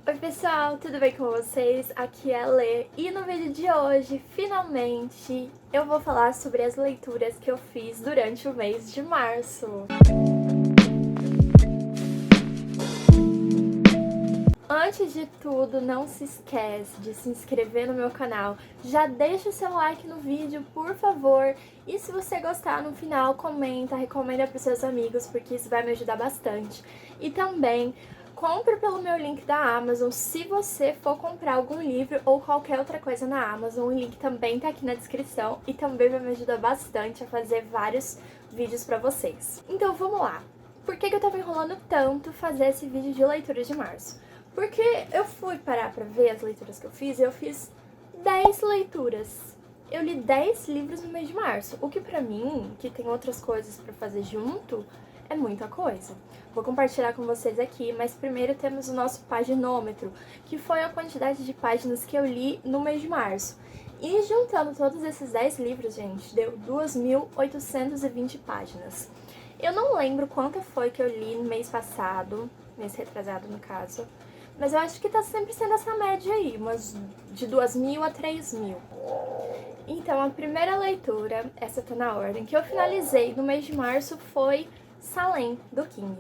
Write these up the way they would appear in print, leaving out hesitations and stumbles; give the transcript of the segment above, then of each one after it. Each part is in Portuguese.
Oi pessoal, tudo bem com vocês? Aqui é a Lê e no vídeo de hoje, finalmente, eu vou falar sobre as leituras que eu fiz durante o mês de março. Antes de tudo, não se esquece de se inscrever no meu canal, já deixa o seu like no vídeo, por favor, e se você gostar no final, comenta, recomenda para os seus amigos, porque isso vai me ajudar bastante. E também, compre pelo meu link da Amazon, se você for comprar algum livro ou qualquer outra coisa na Amazon, o link também tá aqui na descrição e também vai me ajudar bastante a fazer vários vídeos pra vocês. Então vamos lá! Por que eu tava enrolando tanto fazer esse vídeo de leitura de março? Porque eu fui parar pra ver as leituras que eu fiz e eu fiz 10 leituras. Eu li 10 livros no mês de março, o que pra mim, que tem outras coisas pra fazer junto, é muita coisa. Vou compartilhar com vocês aqui, mas primeiro temos o nosso paginômetro, que foi a quantidade de páginas que eu li no mês de março. E juntando todos esses 10 livros, gente, deu 2.820 páginas. Eu não lembro quanto foi que eu li no mês passado, mês retrasado no caso, mas eu acho que tá sempre sendo essa média aí, umas de 2.000 a 3.000. Então, a primeira leitura, essa tá na ordem, que eu finalizei no mês de março foi Salem, do King.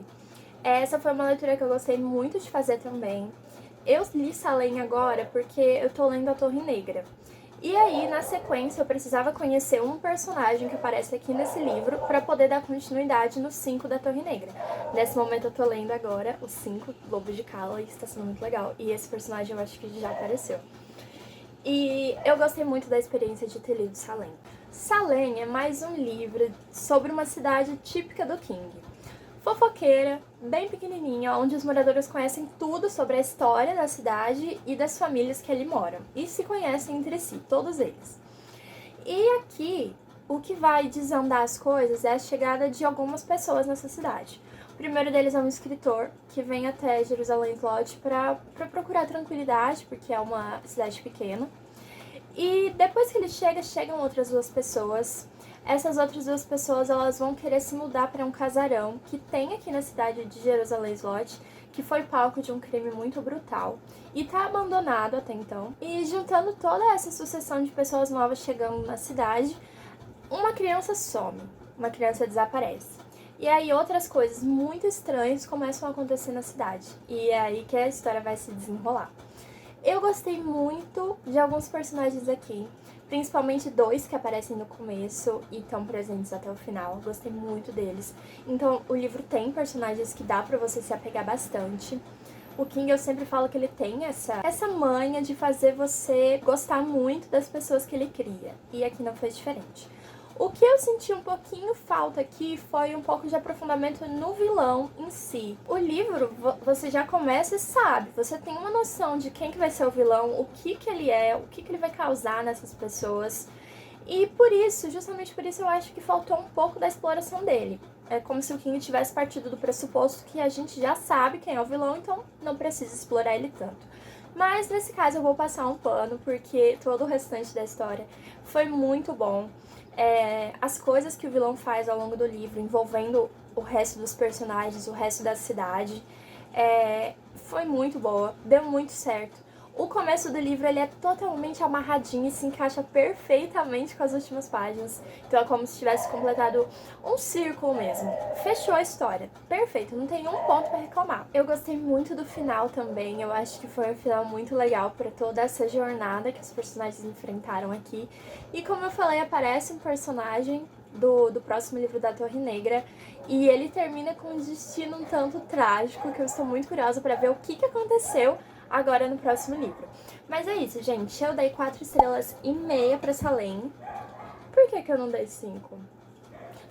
Essa foi uma leitura que eu gostei muito de fazer também. Eu li Salem agora porque eu tô lendo A Torre Negra. E aí, na sequência, eu precisava conhecer um personagem que aparece aqui nesse livro para poder dar continuidade no 5 da Torre Negra. Nesse momento eu tô lendo agora os 5 Lobos de Cala e está sendo muito legal. E esse personagem eu acho que já apareceu. E eu gostei muito da experiência de ter lido Salem. Salem é mais um livro sobre uma cidade típica do King. Fofoqueira, bem pequenininha, onde os moradores conhecem tudo sobre a história da cidade e das famílias que ali moram. E se conhecem entre si, todos eles. E aqui, o que vai desandar as coisas é a chegada de algumas pessoas nessa cidade. O primeiro deles é um escritor que vem até Jerusalém Lodge para procurar tranquilidade, porque é uma cidade pequena. E depois que ele chega, chegam outras duas pessoas. Essas outras duas pessoas, elas vão querer se mudar para um casarão que tem aqui na cidade de Jerusalém Lodge, que foi palco de um crime muito brutal e tá abandonado até então. E juntando toda essa sucessão de pessoas novas chegando na cidade, uma criança some, uma criança desaparece. E aí outras coisas muito estranhas começam a acontecer na cidade. E é aí que a história vai se desenrolar. Eu gostei muito de alguns personagens aqui, principalmente 2 que aparecem no começo e estão presentes até o final. Gostei muito deles. Então, o livro tem personagens que dá pra você se apegar bastante. O King, eu sempre falo que ele tem essa manha de fazer você gostar muito das pessoas que ele cria. E aqui não foi diferente. O que eu senti um pouquinho falta aqui foi um pouco de aprofundamento no vilão em si. O livro, você já começa e sabe, você tem uma noção de quem que vai ser o vilão, o que ele é, o que ele vai causar nessas pessoas. E por isso, justamente por isso, eu acho que faltou um pouco da exploração dele. É como se o King tivesse partido do pressuposto que a gente já sabe quem é o vilão, então não precisa explorar ele tanto. Mas nesse caso eu vou passar um pano, porque todo o restante da história foi muito bom. As coisas que o vilão faz ao longo do livro, envolvendo o resto dos personagens, o resto da cidade, foi muito boa, deu muito certo. O começo do livro ele é totalmente amarradinho e se encaixa perfeitamente com as últimas páginas. Então é como se tivesse completado um círculo mesmo. Fechou a história. Perfeito, não tem um ponto pra reclamar. Eu gostei muito do final também. Eu acho que foi um final muito legal pra toda essa jornada que os personagens enfrentaram aqui. E como eu falei, aparece um personagem do próximo livro da Torre Negra, e ele termina com um destino um tanto trágico, que eu estou muito curiosa pra ver o que aconteceu agora no próximo livro. Mas é isso, gente. Eu dei 4 estrelas e meia pra Salem. Por que eu não dei 5?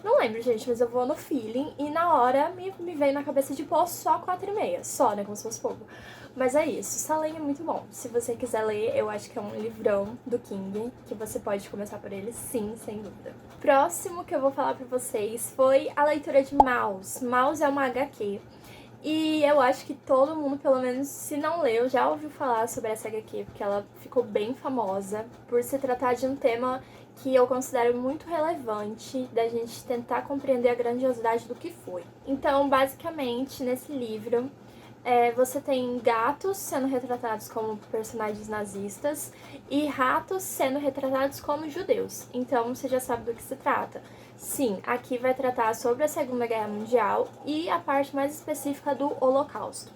Não lembro, gente, mas eu vou no feeling e na hora me veio na cabeça de pôr só 4,5. Só, né? Como se fosse pouco. Mas é isso. Salem é muito bom. Se você quiser ler, eu acho que é um livrão do King, que você pode começar por ele, sim, sem dúvida. Próximo que eu vou falar pra vocês foi a leitura de Maus. Maus é uma HQ. E eu acho que todo mundo, pelo menos se não leu, já ouviu falar sobre essa HQ, porque ela ficou bem famosa por se tratar de um tema que eu considero muito relevante da gente tentar compreender a grandiosidade do que foi. Então, basicamente, nesse livro, Você tem gatos sendo retratados como personagens nazistas e ratos sendo retratados como judeus. Então você já sabe do que se trata. Sim, aqui vai tratar sobre a Segunda Guerra Mundial e a parte mais específica do Holocausto.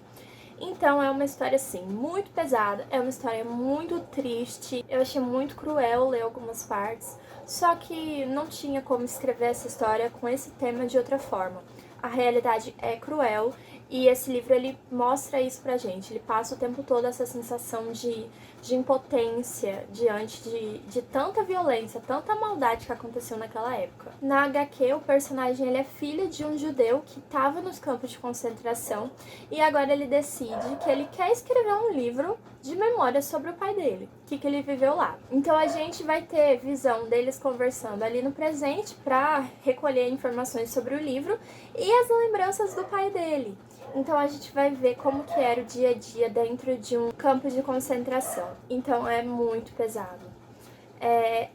Então é uma história, assim, muito pesada, é uma história muito triste. Eu achei muito cruel ler algumas partes, só que não tinha como escrever essa história com esse tema de outra forma. A realidade é cruel e esse livro ele mostra isso pra gente. Ele passa o tempo todo essa sensação de impotência diante de tanta violência, tanta maldade que aconteceu naquela época. Na HQ, o personagem ele é filho de um judeu que estava nos campos de concentração e agora ele decide que ele quer escrever um livro de memória sobre o pai dele, o que ele viveu lá. Então a gente vai ter visão deles conversando ali no presente para recolher informações sobre o livro e as lembranças do pai dele. Então a gente vai ver como que era o dia a dia dentro de um campo de concentração. Então é muito pesado.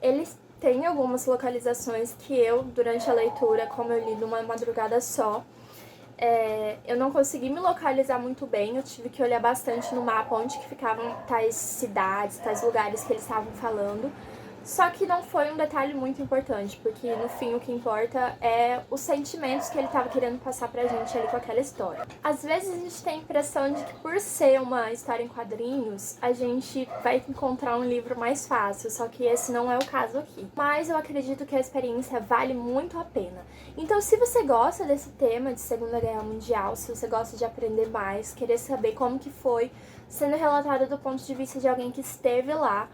Eles têm algumas localizações que eu, durante a leitura, como eu li numa madrugada só, eu não consegui me localizar muito bem, eu tive que olhar bastante no mapa onde que ficavam tais cidades, tais lugares que eles estavam falando. Só que não foi um detalhe muito importante, porque no fim o que importa é os sentimentos que ele estava querendo passar pra gente ali com aquela história. Às vezes a gente tem a impressão de que por ser uma história em quadrinhos, a gente vai encontrar um livro mais fácil, só que esse não é o caso aqui. Mas eu acredito que a experiência vale muito a pena. Então se você gosta desse tema de Segunda Guerra Mundial, se você gosta de aprender mais, querer saber como que foi sendo relatado do ponto de vista de alguém que esteve lá,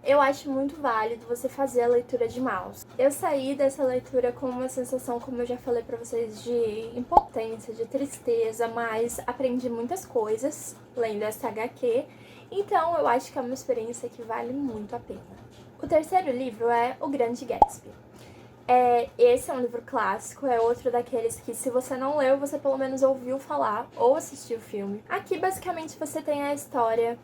eu acho muito válido você fazer a leitura de Maus. Eu saí dessa leitura com uma sensação, como eu já falei pra vocês, de impotência, de tristeza, mas aprendi muitas coisas lendo essa HQ, então eu acho que é uma experiência que vale muito a pena. O terceiro livro é O Grande Gatsby. Esse é um livro clássico, é outro daqueles que se você não leu, você pelo menos ouviu falar ou assistiu o filme. Aqui basicamente você tem a história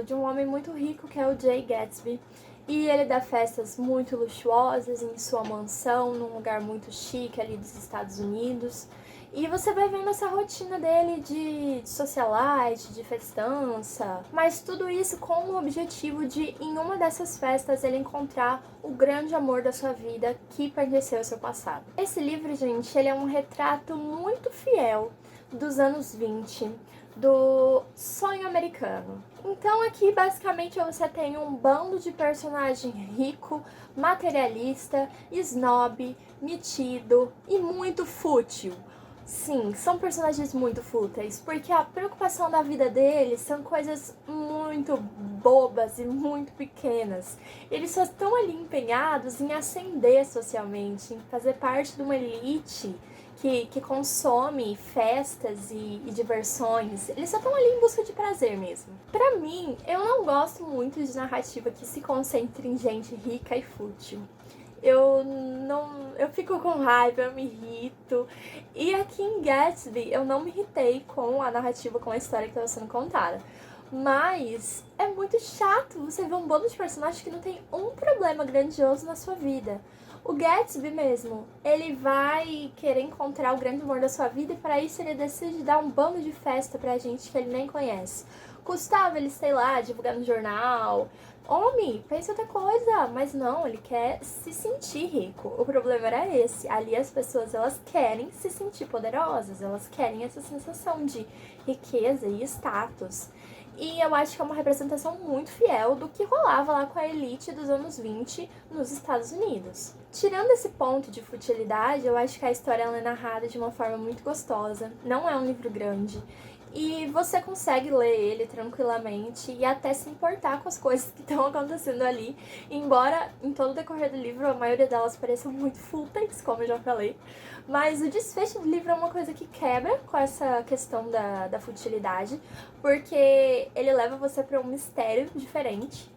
de um homem muito rico que é o Jay Gatsby. E ele dá festas muito luxuosas em sua mansão, num lugar muito chique ali dos Estados Unidos. E você vai vendo essa rotina dele de socialite, de festança, mas tudo isso com o objetivo de, em uma dessas festas, ele encontrar o grande amor da sua vida que pertenceu ao seu passado. Esse livro, gente, ele é um retrato muito fiel dos anos 20, do sonho americano. Então aqui basicamente você tem um bando de personagem rico, materialista, snob, metido e muito fútil. Sim, são personagens muito fúteis, porque a preocupação da vida deles são coisas muito bobas e muito pequenas. Eles só estão ali empenhados em ascender socialmente, em fazer parte de uma elite que consome festas e diversões. Eles só estão ali em busca de prazer mesmo. Pra mim, eu não gosto muito de narrativa que se concentre em gente rica e fútil. Eu fico com raiva, eu me irrito. E aqui em Gatsby eu não me irritei com a narrativa, com a história que estava sendo contada. Mas é muito chato você ver um bando de personagens que não tem um problema grandioso na sua vida. O Gatsby mesmo, ele vai querer encontrar o grande amor da sua vida e para isso ele decide dar um bando de festa pra gente que ele nem conhece. Custava ele, sei lá, divulgar no jornal. Homem, pensa outra coisa, mas não, ele quer se sentir rico. O problema era esse. Ali as pessoas, elas querem se sentir poderosas, elas querem essa sensação de riqueza e status. E eu acho que é uma representação muito fiel do que rolava lá com a elite dos anos 20 nos Estados Unidos. Tirando esse ponto de futilidade, eu acho que a história ela é narrada de uma forma muito gostosa. Não é um livro grande. E você consegue ler ele tranquilamente e até se importar com as coisas que estão acontecendo ali. Embora em todo o decorrer do livro a maioria delas pareçam muito fúteis, como eu já falei. Mas o desfecho do livro é uma coisa que quebra com essa questão da futilidade, porque ele leva você para um mistério diferente.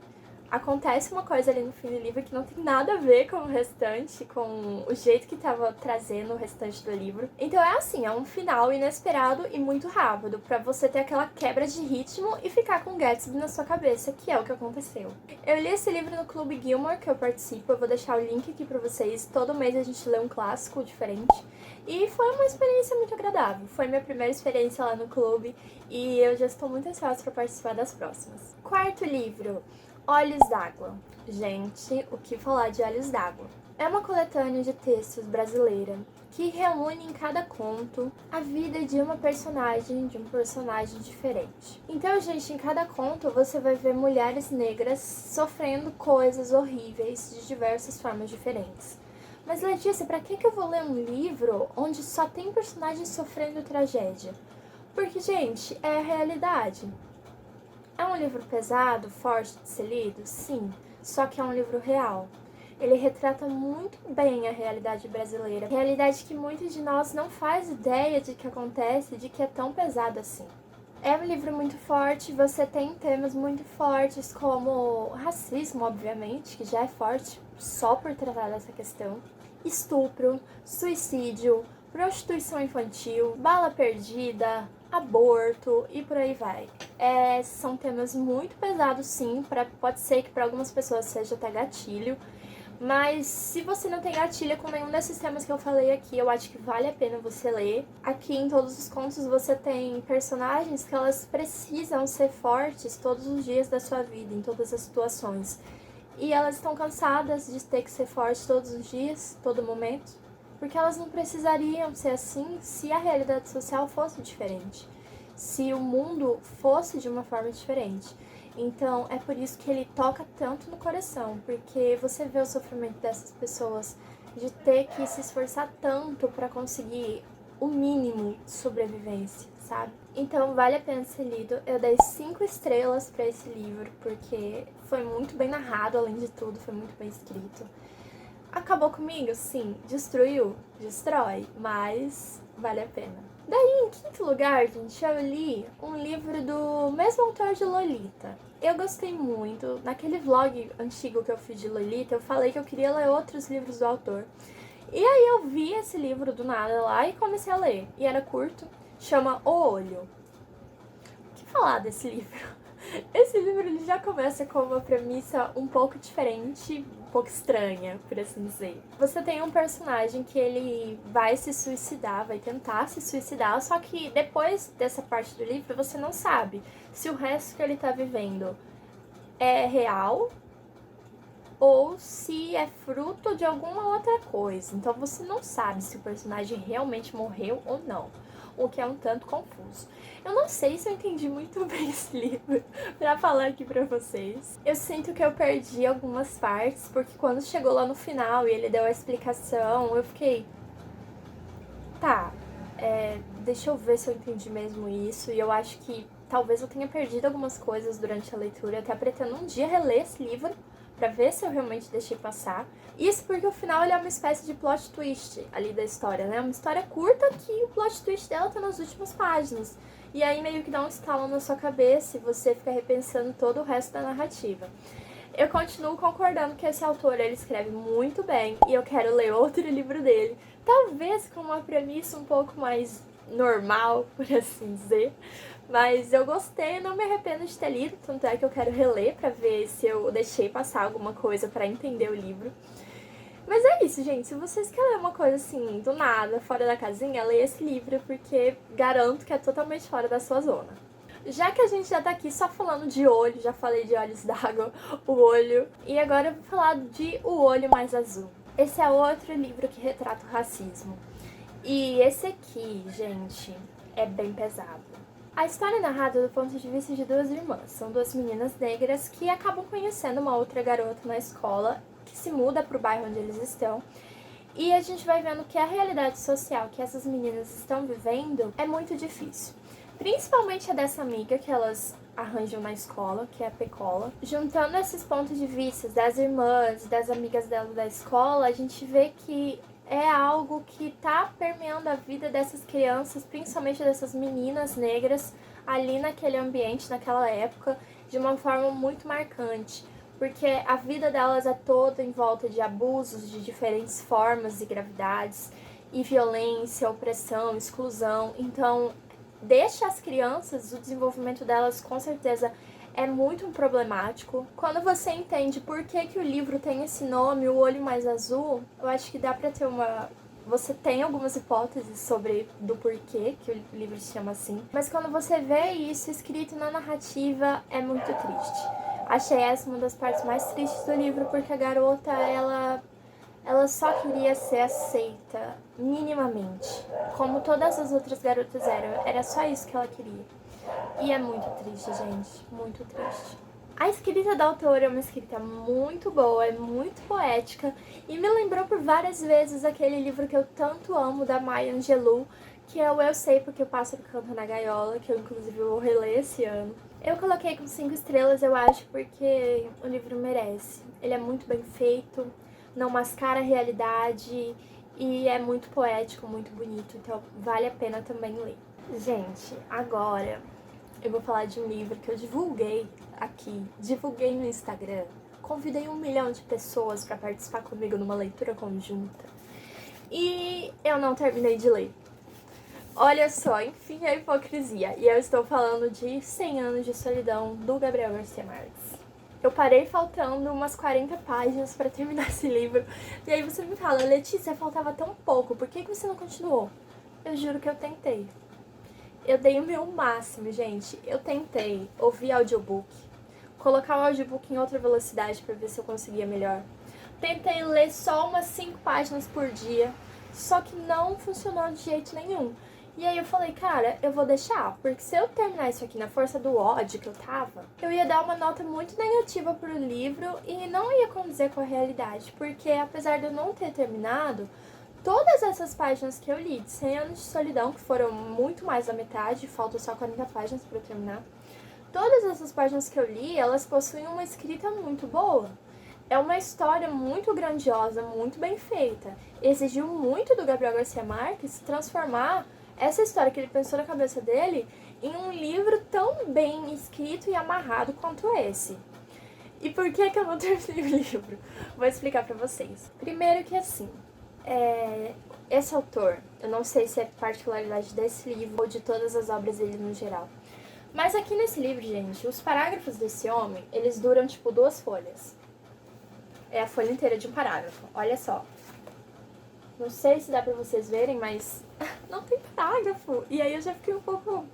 acontece uma coisa ali no fim do livro que não tem nada a ver com o restante, com o jeito que tava trazendo o restante do livro. Então é assim, é um final inesperado e muito rápido, pra você ter aquela quebra de ritmo e ficar com Gatsby na sua cabeça, que é o que aconteceu. Eu li esse livro no Clube Gilmore, que eu participo, eu vou deixar o link aqui pra vocês. Todo mês a gente lê um clássico diferente. E foi uma experiência muito agradável. Foi minha primeira experiência lá no clube e eu já estou muito ansiosa para participar das próximas. Quarto livro, Olhos d'Água. Gente, o que falar de Olhos d'Água? É uma coletânea de textos brasileira que reúne em cada conto a vida de um personagem diferente. Então, gente, em cada conto você vai ver mulheres negras sofrendo coisas horríveis de diversas formas diferentes. Mas, Letícia, pra que eu vou ler um livro onde só tem personagens sofrendo tragédia? Porque, gente, é a realidade. É um livro pesado, forte de ser lido? Sim, só que é um livro real. Ele retrata muito bem a realidade brasileira, realidade que muitos de nós não faz ideia de que acontece, de que é tão pesado assim. É um livro muito forte, você tem temas muito fortes como racismo, obviamente, que já é forte só por tratar dessa questão, estupro, suicídio, prostituição infantil, bala perdida, aborto e por aí vai. São temas muito pesados, sim, pode ser que para algumas pessoas seja até gatilho, mas se você não tem gatilho com nenhum desses temas que eu falei aqui, eu acho que vale a pena você ler. Aqui em todos os contos você tem personagens que elas precisam ser fortes todos os dias da sua vida, em todas as situações. E elas estão cansadas de ter que ser fortes todos os dias, todo momento, porque elas não precisariam ser assim se a realidade social fosse diferente, se o mundo fosse de uma forma diferente. Então, é por isso que ele toca tanto no coração, porque você vê o sofrimento dessas pessoas de ter que se esforçar tanto para conseguir o mínimo de sobrevivência, sabe? Então, vale a pena ser lido. Eu dei 5 estrelas para esse livro, porque foi muito bem narrado, além de tudo, foi muito bem escrito. Acabou comigo? Sim. Destruiu? Destrói, mas vale a pena. Daí, em quinto lugar, gente, eu li um livro do mesmo autor de Lolita. Eu gostei muito. Naquele vlog antigo que eu fiz de Lolita, eu falei que eu queria ler outros livros do autor. E aí eu vi esse livro do nada lá e comecei a ler. E era curto, chama O Olho. O que falar desse livro? Esse livro ele já começa com uma premissa um pouco diferente, um pouco estranha, por assim dizer. Você tem um personagem que ele vai se suicidar, vai tentar se suicidar, só que depois dessa parte do livro você não sabe se o resto que ele tá vivendo é real ou se é fruto de alguma outra coisa. Então você não sabe se o personagem realmente morreu ou não, o que é um tanto confuso. Eu não sei se eu entendi muito bem esse livro pra falar aqui pra vocês. Eu sinto que eu perdi algumas partes, porque quando chegou lá no final e ele deu a explicação, eu fiquei... Tá, deixa eu ver se eu entendi mesmo isso. E eu acho que talvez eu tenha perdido algumas coisas durante a leitura. Eu até pretendo um dia reler esse livro pra ver se eu realmente deixei passar. Isso porque o final ele é uma espécie de plot twist ali da história, né? Uma história curta que o plot twist dela tá nas últimas páginas. E aí meio que dá um estalo na sua cabeça e você fica repensando todo o resto da narrativa. Eu continuo concordando que esse autor ele escreve muito bem e eu quero ler outro livro dele. Talvez com uma premissa um pouco mais normal, por assim dizer. Mas eu gostei, não me arrependo de ter lido, tanto é que eu quero reler pra ver se eu deixei passar alguma coisa pra entender o livro. Mas é isso, gente. Se vocês querem ler uma coisa assim, do nada, fora da casinha, leia esse livro, porque garanto que é totalmente fora da sua zona. Já que a gente já tá aqui só falando de olho, já falei de Olhos d'Água, o olho, e agora eu vou falar de O Olho Mais Azul. Esse é outro livro que retrata o racismo. E esse aqui, gente, é bem pesado. A história é narrada do ponto de vista de duas irmãs. São duas meninas negras que acabam conhecendo uma outra garota na escola, que se muda para o bairro onde eles estão. E a gente vai vendo que a realidade social que essas meninas estão vivendo é muito difícil. Principalmente a dessa amiga que elas arranjam na escola, que é a Pecola. Juntando esses pontos de vista das irmãs, das amigas dela da escola, a gente vê que é algo que tá permeando a vida dessas crianças, principalmente dessas meninas negras, ali naquele ambiente, naquela época, de uma forma muito marcante. porque a vida delas é toda em volta de abusos de diferentes formas e gravidades, e violência, opressão, exclusão. Então, deixa as crianças, o desenvolvimento delas com certeza é muito problemático. Quando você entende por que o livro tem esse nome, O Olho Mais Azul, eu acho que dá pra ter uma... Você tem algumas hipóteses sobre do porquê que o livro se chama assim, mas quando você vê isso escrito na narrativa, é muito triste. Achei essa uma das partes mais tristes do livro, porque a garota, ela só queria ser aceita minimamente, como todas as outras garotas eram. Era só isso que ela queria. E é muito triste, gente, muito triste. A escrita da autora é uma escrita muito boa, é muito poética e me lembrou por várias vezes aquele livro que eu tanto amo da Maya Angelou, que é o Eu Sei Porque o Pássaro Canta na Gaiola, que eu inclusive vou reler esse ano. Eu coloquei com 5 estrelas, eu acho, porque o livro merece. Ele é muito bem feito, não mascara a realidade e é muito poético, muito bonito, então vale a pena também ler. Gente, agora eu vou falar de um livro que eu divulguei aqui, divulguei no Instagram, convidei 1 milhão de pessoas para participar comigo numa leitura conjunta e eu não terminei de ler. Olha só, enfim, a hipocrisia. E eu estou falando de 100 Anos de Solidão, do Gabriel Garcia Marques. Eu parei faltando umas 40 páginas para terminar esse livro. E aí você me fala, Letícia, faltava tão pouco, por que você não continuou? Eu juro que eu tentei. Eu dei o meu máximo, gente. Eu tentei ouvir audiobook, colocar o audiobook em outra velocidade para ver se eu conseguia melhor. Tentei ler só umas 5 páginas por dia, só que não funcionou de jeito nenhum. E aí eu falei, cara, eu vou deixar, porque se eu terminar isso aqui na força do ódio que eu tava, eu ia dar uma nota muito negativa pro livro e não ia condizer com a realidade, porque apesar de eu não ter terminado, todas essas páginas que eu li de 100 Anos de Solidão, que foram muito mais da metade, faltam só 40 páginas pra eu terminar, todas essas páginas que eu li, elas possuem uma escrita muito boa. É uma história muito grandiosa, muito bem feita. Exigiu muito do Gabriel Garcia Marques transformar essa história que ele pensou na cabeça dele em um livro tão bem escrito e amarrado quanto esse. E por que eu não terminei o livro? Vou explicar pra vocês. Primeiro que assim, esse autor, eu não sei se é particularidade desse livro ou de todas as obras dele no geral, mas aqui nesse livro, gente, os parágrafos desse homem, eles duram tipo 2 folhas. É a folha inteira de um parágrafo, olha só. Não sei se dá pra vocês verem, mas não tem parágrafo. E aí eu já fiquei um pouco...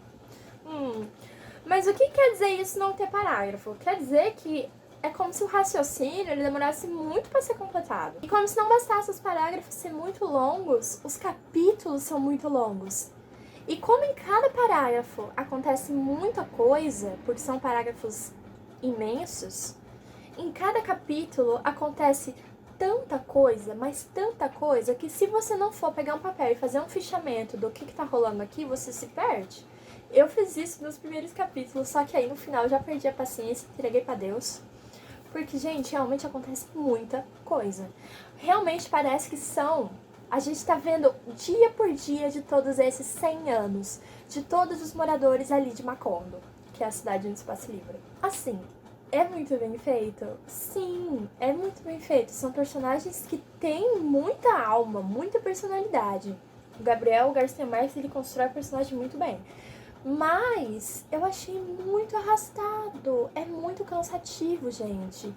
Mas o que quer dizer isso não ter parágrafo? Quer dizer que é como se o raciocínio ele demorasse muito para ser completado. E como se não bastasse os parágrafos ser muito longos, os capítulos são muito longos. E como em cada parágrafo acontece muita coisa, porque são parágrafos imensos, em cada capítulo acontece tanta coisa, mas tanta coisa, que se você não for pegar um papel e fazer um fichamento do que tá rolando aqui, você se perde. Eu fiz isso nos primeiros capítulos, só que aí no final eu já perdi a paciência, entreguei pra Deus. Porque, gente, realmente acontece muita coisa. Realmente parece que são... A gente tá vendo dia por dia de todos esses 100 anos, de todos os moradores ali de Macondo, que é a cidade onde se passa o livro. Assim, é muito bem feito? Sim, é muito bem feito. São personagens que têm muita alma, muita personalidade. O Gabriel Garcia Marques, ele constrói o personagem muito bem. Mas eu achei muito arrastado. É muito cansativo, gente.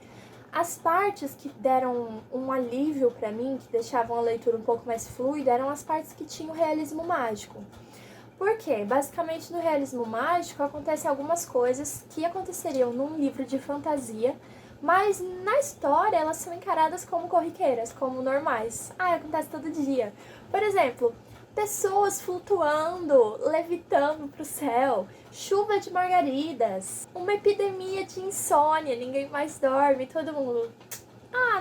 As partes que deram um alívio pra mim, que deixavam a leitura um pouco mais fluida, eram as partes que tinham realismo mágico. Por quê? Basicamente, no realismo mágico acontecem algumas coisas que aconteceriam num livro de fantasia, mas na história elas são encaradas como corriqueiras, como normais. Acontece todo dia. Por exemplo, pessoas flutuando, levitando pro céu, chuva de margaridas, uma epidemia de insônia, ninguém mais dorme, todo mundo...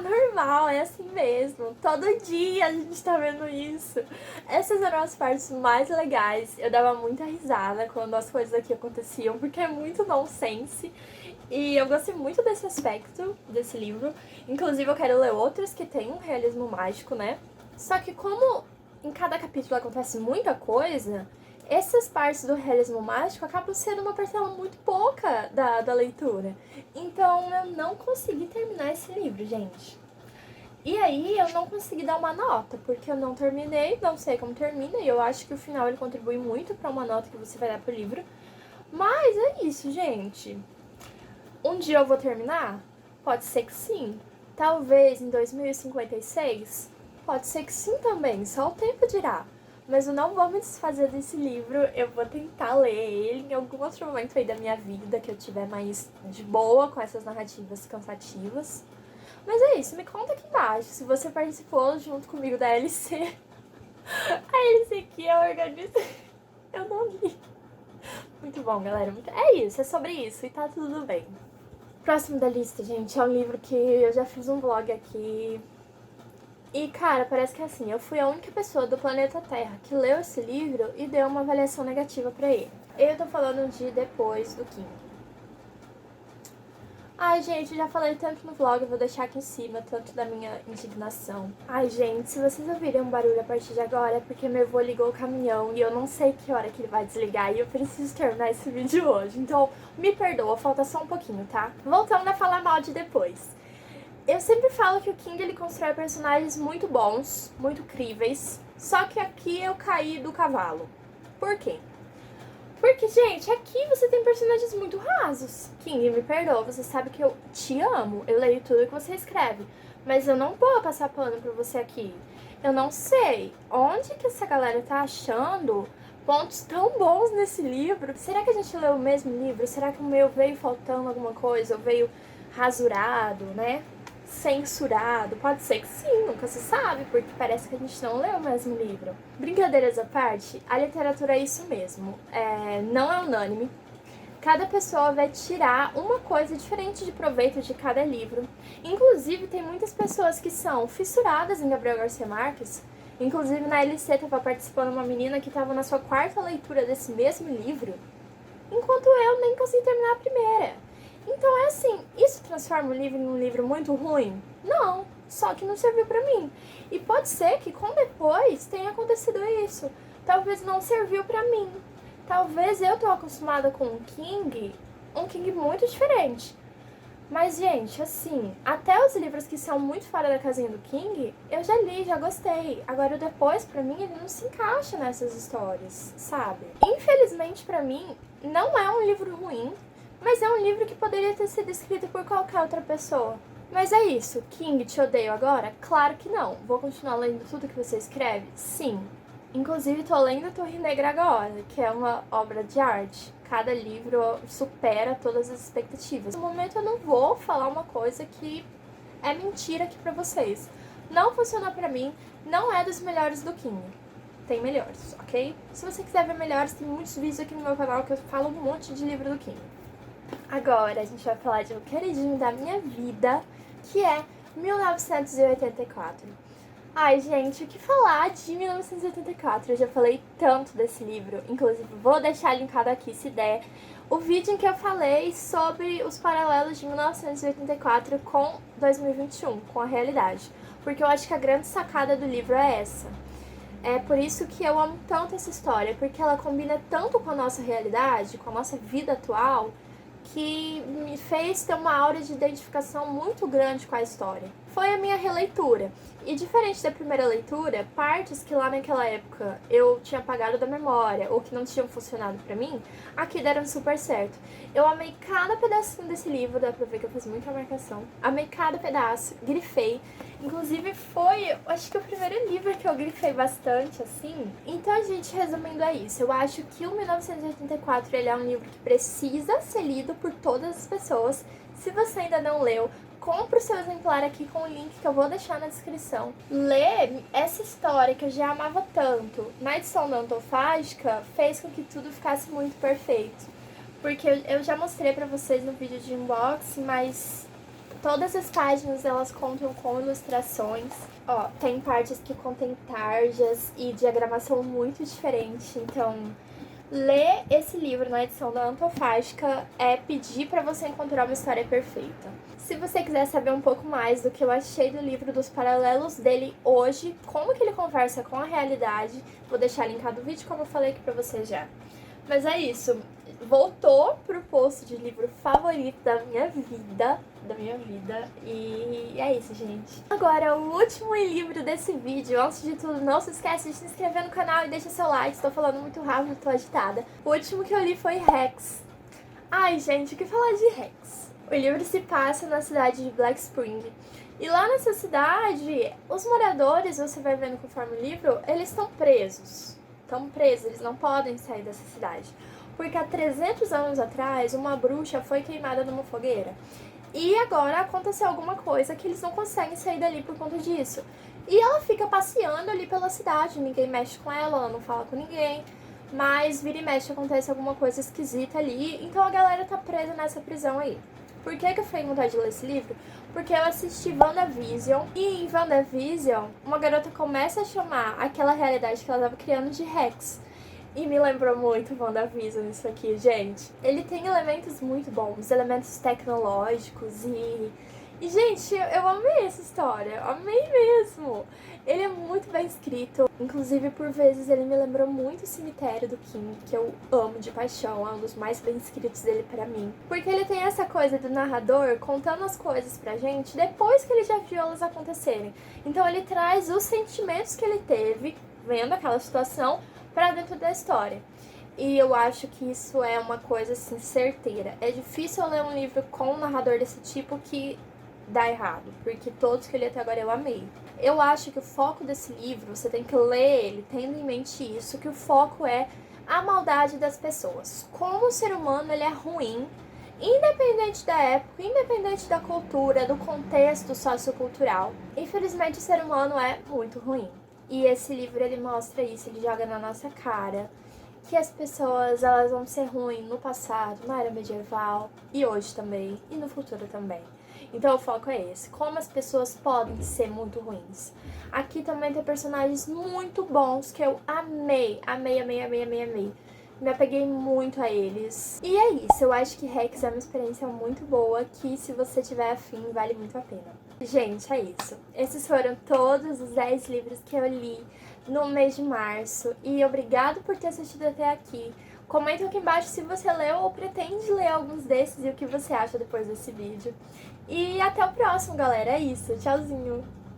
normal, é assim mesmo. Todo dia a gente tá vendo isso. Essas eram as partes mais legais. Eu dava muita risada quando as coisas aqui aconteciam, porque é muito nonsense. E eu gostei muito desse aspecto desse livro. Inclusive eu quero ler outros que tem um realismo mágico, né? Só que como em cada capítulo acontece muita coisa, essas partes do realismo mágico acabam sendo uma parcela muito pouca da leitura. Então eu não consegui terminar esse livro, gente. E aí eu não consegui dar uma nota, porque eu não terminei, não sei como termina, e eu acho que o final ele contribui muito para uma nota que você vai dar pro livro. Mas é isso, gente. Um dia eu vou terminar? Pode ser que sim. Talvez em 2056? Pode ser que sim também, só o tempo dirá. Mas eu não vou me desfazer desse livro, eu vou tentar ler ele em algum outro momento aí da minha vida, que eu tiver mais de boa com essas narrativas cansativas. Mas é isso, me conta aqui embaixo se você participou junto comigo da LC. A LC aqui é organizada. Eu não li. Muito bom, galera. É isso, é sobre isso e tá tudo bem. Próximo da lista, gente, é um livro que eu já fiz um vlog aqui. E, cara, parece que assim, eu fui a única pessoa do planeta Terra que leu esse livro e deu uma avaliação negativa pra ele. Eu tô falando de Depois do King. Ai, gente, já falei tanto no vlog, eu vou deixar aqui em cima, tanto da minha indignação. Ai, gente, se vocês ouvirem um barulho a partir de agora, é porque meu avô ligou o caminhão e eu não sei que hora que ele vai desligar e eu preciso terminar esse vídeo hoje. Então, me perdoa, falta só um pouquinho, tá? Voltando a falar mal de Depois. Eu sempre falo que o King, ele constrói personagens muito bons, muito críveis, só que aqui eu caí do cavalo. Por quê? Porque, gente, aqui você tem personagens muito rasos. King, me perdoa, você sabe que eu te amo, eu leio tudo que você escreve, mas eu não vou passar pano pra você aqui. Eu não sei onde que essa galera tá achando pontos tão bons nesse livro. Será que a gente leu o mesmo livro? Será que o meu veio faltando alguma coisa? Ou veio rasurado, né? Censurado? Pode ser que sim, nunca se sabe, porque parece que a gente não leu o mesmo livro. Brincadeiras à parte, a literatura é isso mesmo, não é unânime. Cada pessoa vai tirar uma coisa diferente de proveito de cada livro. Inclusive, tem muitas pessoas que são fissuradas em Gabriel Garcia Marques. Inclusive, na LC estava participando uma menina que estava na sua 4ª leitura desse mesmo livro, enquanto eu nem consegui terminar a primeira. Então é assim, isso transforma o livro em um livro muito ruim? Não, só que não serviu pra mim. E pode ser que com Depois tenha acontecido isso. Talvez não serviu pra mim. Talvez eu tô acostumada com um King muito diferente. Mas, gente, assim, até os livros que são muito fora da casinha do King, eu já li, já gostei. Agora, o Depois, pra mim, ele não se encaixa nessas histórias, sabe? Infelizmente, pra mim, não é um livro ruim, mas é um livro que poderia ter sido escrito por qualquer outra pessoa. Mas é isso, King, te odeio agora? Claro que não. Vou continuar lendo tudo que você escreve? Sim. Inclusive, tô lendo Torre Negra agora, que é uma obra de arte. Cada livro supera todas as expectativas. No momento, eu não vou falar uma coisa que é mentira aqui pra vocês. Não funcionou pra mim, não é dos melhores do King. Tem melhores, ok? Se você quiser ver melhores, tem muitos vídeos aqui no meu canal que eu falo um monte de livro do King. Agora a gente vai falar de um queridinho da minha vida, que é 1984. Ai, gente, o que falar de 1984? Eu já falei tanto desse livro, inclusive vou deixar linkado aqui, se der, o vídeo em que eu falei sobre os paralelos de 1984 com 2021, com a realidade. Porque eu acho que a grande sacada do livro é essa. É por isso que eu amo tanto essa história, porque ela combina tanto com a nossa realidade, com a nossa vida atual, que me fez ter uma aura de identificação muito grande com a história. Foi a minha releitura. E diferente da primeira leitura, partes que lá naquela época eu tinha apagado da memória ou que não tinham funcionado pra mim, aqui deram super certo. Eu amei cada pedacinho desse livro, dá pra ver que eu fiz muita marcação. Amei cada pedaço, grifei. Inclusive foi, acho que o primeiro livro que eu grifei bastante, assim. Então, gente, resumindo é isso. Eu acho que o 1984 ele é um livro que precisa ser lido por todas as pessoas. Se você ainda não leu, compre o seu exemplar aqui com o link que eu vou deixar na descrição. Ler essa história que eu já amava tanto na edição não antofágica fez com que tudo ficasse muito perfeito. Porque eu já mostrei pra vocês no vídeo de unboxing, mas todas as páginas elas contam com ilustrações. Ó, tem partes que contêm tarjas e diagramação muito diferente, então Ler esse livro na edição da Antofástica é pedir para você encontrar uma história perfeita. Se você quiser saber um pouco mais do que eu achei do livro, dos paralelos dele hoje, como que ele conversa com a realidade, vou deixar linkado o vídeo, como eu falei aqui pra você já. Mas é isso, voltou pro post de livro favorito da minha vida, e é isso, gente. Agora, o último livro desse vídeo, antes de tudo, não se esquece de se inscrever no canal e deixa seu like, estou falando muito rápido, tô agitada. O último que eu li foi Rex. Ai, gente, o que falar de Rex? O livro se passa na cidade de Black Spring. E lá nessa cidade, os moradores, você vai vendo conforme o livro, eles estão presos. Estão presos, eles não podem sair dessa cidade. Porque há 300 anos atrás, uma bruxa foi queimada numa fogueira. E agora aconteceu alguma coisa que eles não conseguem sair dali por conta disso. E ela fica passeando ali pela cidade, ninguém mexe com ela, ela não fala com ninguém. Mas vira e mexe acontece alguma coisa esquisita ali, então a galera tá presa nessa prisão aí. Por que eu fiquei com vontade de ler esse livro? Porque eu assisti WandaVision, e em WandaVision, uma garota começa a chamar aquela realidade que ela tava criando de Rex. E me lembrou muito WandaVision isso aqui, gente. Ele tem elementos muito bons, elementos tecnológicos e gente, eu amei essa história, amei mesmo. Ele é muito bem escrito, inclusive por vezes ele me lembrou muito o Cemitério do King, que eu amo de paixão, é um dos mais bem escritos dele pra mim. Porque ele tem essa coisa do narrador contando as coisas pra gente depois que ele já viu elas acontecerem. Então ele traz os sentimentos que ele teve vendo aquela situação pra dentro da história. E eu acho que isso é uma coisa, assim, certeira. É difícil eu ler um livro com um narrador desse tipo que dá errado, porque todos que eu li até agora eu amei. Eu acho que o foco desse livro, você tem que ler ele tendo em mente isso, que o foco é a maldade das pessoas. Como o ser humano ele é ruim, independente da época, independente da cultura, do contexto sociocultural. Infelizmente o ser humano é muito ruim. E esse livro ele mostra isso, ele joga na nossa cara que as pessoas elas vão ser ruins no passado, na era medieval e hoje também e no futuro também. Então o foco é esse, como as pessoas podem ser muito ruins. Aqui também tem personagens muito bons que eu amei, amei. Me apeguei muito a eles. E é isso, eu acho que Rex é uma experiência muito boa que se você tiver afim, vale muito a pena. Gente, é isso. Esses foram todos os 10 livros que eu li no mês de março. E obrigado por ter assistido até aqui. Comenta aqui embaixo se você leu ou pretende ler alguns desses e o que você acha depois desse vídeo. E até o próximo, galera. É isso. Tchauzinho!